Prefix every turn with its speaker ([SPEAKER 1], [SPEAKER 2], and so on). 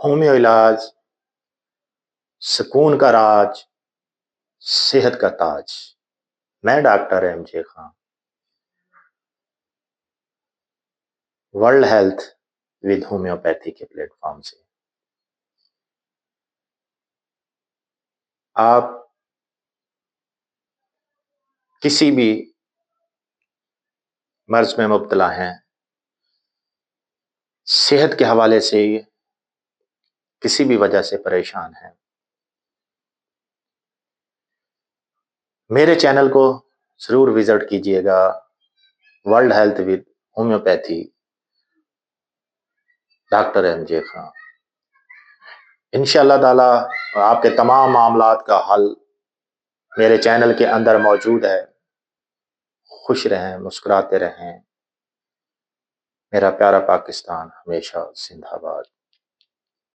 [SPEAKER 1] Homeo علاج، سکون کا راج، صحت کا تاج۔ میں doctor M J Khan, world health with homeopathy کے پلیٹ فارم سے آپ کسی بھی مرض میں مبتلا ہیں، صحت کے حوالے سے کسی بھی وجہ سے پریشان ہیں، میرے چینل کو ضرور وزٹ کیجئے گا، world health with homeopathy, doctor M J Khan. انشاءاللہ تعالی آپ کے تمام معاملات کا حل میرے چینل کے اندر موجود ہے۔ خوش رہیں، مسکراتے رہیں۔ میرا پیارا پاکستان ہمیشہ زندہ باد۔